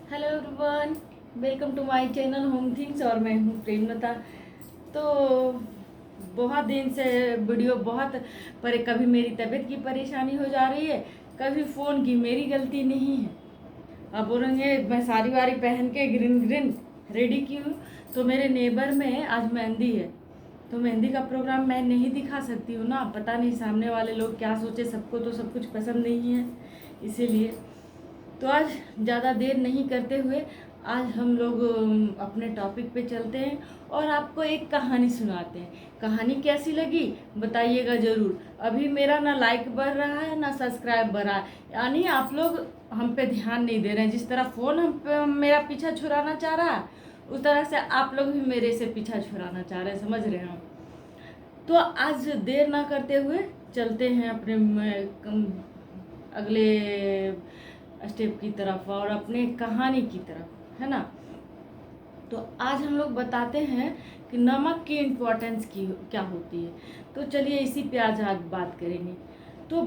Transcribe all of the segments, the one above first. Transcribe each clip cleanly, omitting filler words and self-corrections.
Hello everyone, welcome to my channel home things. और मैं हूँ प्रेमलता। तो बहुत दिन से वीडियो बहुत पर कभी मेरी तबीयत की परेशानी हो जा रही है, कभी फ़ोन की मेरी गलती नहीं है। अब बोलेंगे मैं साड़ी वाड़ी पहन के ग्रीन ग्रीन रेडी की हूँ। तो मेरे नेबर में आज मेहंदी है, तो मेहंदी का प्रोग्राम मैं नहीं दिखा सकती हूँ ना। पता नहीं सामने वाले लोग क्या सोचे, सबको तो सब कुछ पसंद नहीं है, इसीलिए तो आज ज़्यादा देर नहीं करते हुए आज हम लोग अपने टॉपिक पे चलते हैं और आपको एक कहानी सुनाते हैं। कहानी कैसी लगी बताइएगा ज़रूर। अभी मेरा ना लाइक बढ़ रहा है ना सब्सक्राइब बढ़ रहा है, यानी आप लोग हम पे ध्यान नहीं दे रहे हैं। जिस तरह फ़ोन हम पे मेरा पीछा छुड़ाना चाह रहा है, उस तरह से आप लोग भी मेरे से पीछा छुड़ाना चाह रहे हैं, समझ रहे हैं। तो आज देर ना करते हुए चलते हैं अपने अगले स्टेप की तरफ और अपने कहानी की तरफ, है ना। तो आज हम लोग बताते हैं कि नमक की इम्पोर्टेंस की क्या होती है। तो चलिए इसी पे आज बात करेंगे। तो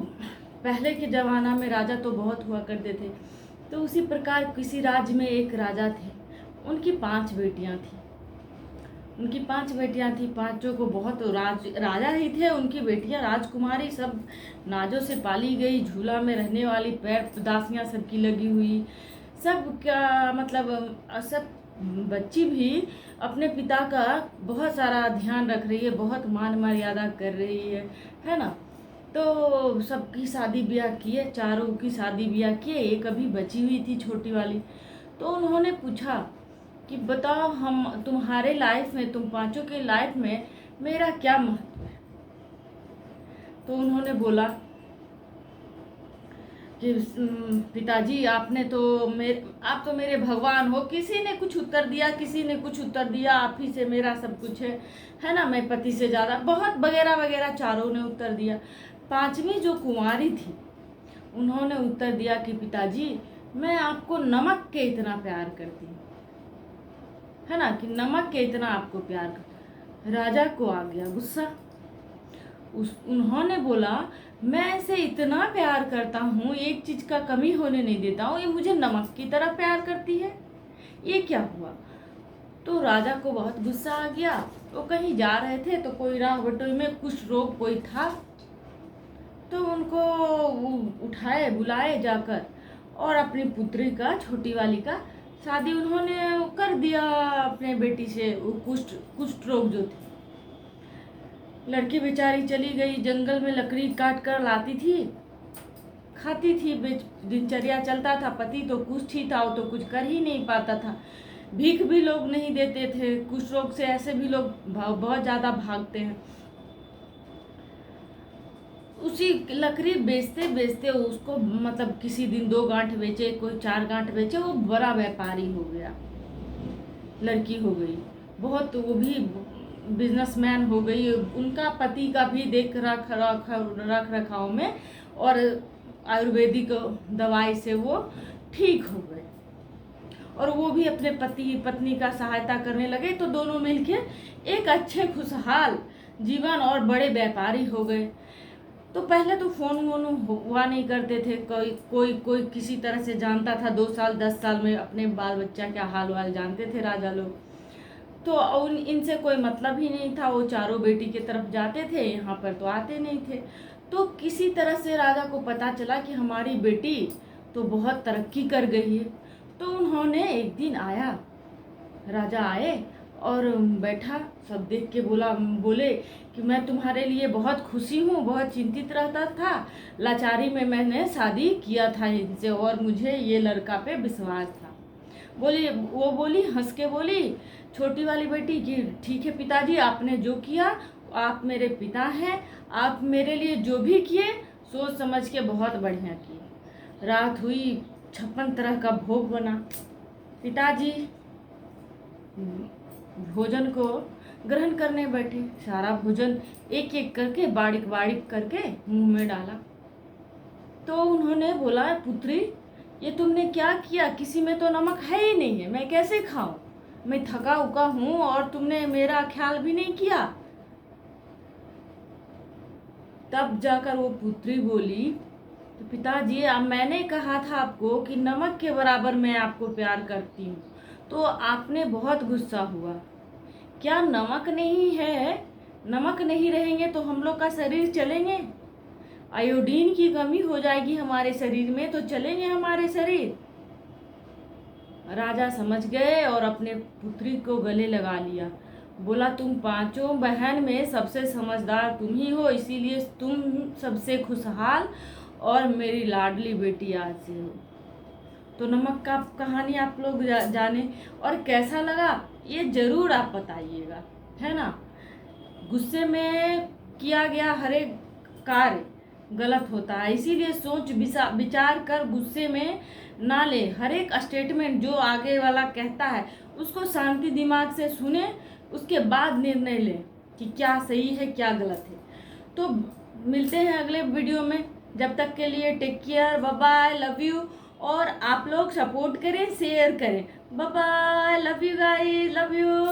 पहले के ज़माना में राजा तो बहुत हुआ करते थे। तो उसी प्रकार किसी राज्य में एक राजा थे, उनकी 5 बेटियां थी। उनकी 5 बेटियां थी, पांचों को बहुत राजा ही थे। उनकी बेटियां राजकुमारी, सब नाजों से पाली गई, झूला में रहने वाली, पैर दासियां सबकी लगी हुई, सब क्या मतलब सब बच्ची भी अपने पिता का बहुत सारा ध्यान रख रही है, बहुत मान मर्यादा कर रही है ना। तो सबकी शादी ब्याह किए, चारों की शादी ब्याह किए, एक अभी बची हुई थी छोटी वाली। तो उन्होंने पूछा कि बताओ, हम तुम्हारे लाइफ में, तुम पांचों के लाइफ में मेरा क्या महत्व है। तो उन्होंने बोला कि पिताजी आपने तो आप तो मेरे भगवान हो। किसी ने कुछ उत्तर दिया, किसी ने कुछ उत्तर दिया, आप ही से मेरा सब कुछ है ना, मैं पति से ज़्यादा, बहुत वगैरह वगैरह चारों ने उत्तर दिया। पांचवी जो कुंवारी थी, उन्होंने उत्तर दिया कि पिताजी मैं आपको नमक के इतना प्यार करती हूँ, है ना, कि नमक के इतना आपको प्यार कर। राजा को आ गया गुस्सा। उन्होंने बोला मैं इसे इतना प्यार करता हूँ, एक चीज का कमी होने नहीं देता हूँ, ये मुझे नमक की तरह प्यार करती है, ये क्या हुआ। तो राजा को बहुत गुस्सा आ गया। वो कहीं जा रहे थे तो कोई राह बटोई में कुछ रोग कोई था, तो उनको उठाए बुलाए जाकर और अपनी पुत्री का, छोटी वाली का शादी उन्होंने कर दिया अपने बेटी से। वो कुष्ठ कुष्ठ रोग जो थी, लड़की बेचारी चली गई, जंगल में लकड़ी काट कर लाती थी, खाती थी, दिनचर्या चलता था। पति तो कुष्ठ ही था, वो तो कुछ कर ही नहीं पाता था, भीख भी लोग नहीं देते थे। कुष्ठ रोग से ऐसे भी लोग बहुत ज़्यादा भागते हैं। उसी लकड़ी बेचते बेचते उसको मतलब किसी दिन 2 गांठ बेचे, कोई 4 गांठ बेचे, वो बड़ा व्यापारी हो गया। लड़की हो गई बहुत, वो भी बिजनेसमैन हो गई। उनका पति का भी देख रख रखाव में और आयुर्वेदिक दवाई से वो ठीक हो गए, और वो भी अपने पति पत्नी का सहायता करने लगे। तो दोनों मिलके एक अच्छे खुशहाल जीवन और बड़े व्यापारी हो गए। तो पहले तो फोन वोन हुआ नहीं करते थे, कोई कोई कोई किसी तरह से जानता था। 2 साल 10 साल में अपने बाल बच्चा क्या हाल वाल जानते थे राजा लोग। तो इनसे कोई मतलब ही नहीं था। वो चारों बेटी की तरफ जाते थे, यहाँ पर तो आते नहीं थे। तो किसी तरह से राजा को पता चला कि हमारी बेटी तो बहुत तरक्की कर गई है। तो उन्होंने एक दिन आया, राजा आए और बैठा, सब देख के बोले कि मैं तुम्हारे लिए बहुत खुशी हूँ, बहुत चिंतित रहता था, लाचारी में मैंने शादी किया था इनसे और मुझे ये लड़का पे विश्वास था। वो बोली, हंस के बोली छोटी वाली बेटी कि ठीक है पिताजी, आपने जो किया, आप मेरे पिता हैं, आप मेरे लिए जो भी किए सोच समझ के बहुत बढ़िया किए। रात हुई, 56 तरह का भोग बना। पिताजी भोजन को ग्रहण करने बैठे, सारा भोजन एक एक करके बारीक बारीक करके मुंह में डाला। तो उन्होंने बोला पुत्री ये तुमने क्या किया, किसी में तो नमक है ही नहीं है, मैं कैसे खाऊं, मैं थका उका हूं और तुमने मेरा ख्याल भी नहीं किया। तब जाकर वो पुत्री बोली तो पिताजी, अब मैंने कहा था आपको कि नमक के बराबर मैं आपको प्यार करती हूँ, तो आपने बहुत गुस्सा हुआ। क्या नमक नहीं है? नमक नहीं रहेंगे तो हम लोग का शरीर चलेंगे? आयोडीन की कमी हो जाएगी हमारे शरीर में तो चलेंगे हमारे शरीर? राजा समझ गए और अपने पुत्री को गले लगा लिया। बोला, तुम पांचों बहन में सबसे समझदार तुम ही हो, इसीलिए तुम सबसे खुशहाल और मेरी लाडली बेटी आज से हो। तो नमक का कहानी आप लोग जाने, और कैसा लगा ये जरूर आप बताइएगा, है ना। गुस्से में किया गया हर एक कार्य गलत होता है, इसीलिए सोच विचार कर गुस्से में ना ले। हर एक स्टेटमेंट जो आगे वाला कहता है उसको शांति दिमाग से सुने, उसके बाद निर्णय लें कि क्या सही है क्या गलत है। तो मिलते हैं अगले वीडियो में, जब तक के लिए take care, bye bye, love you. और आप लोग सपोर्ट करें, शेयर करें। Bye bye, love you guys, love you.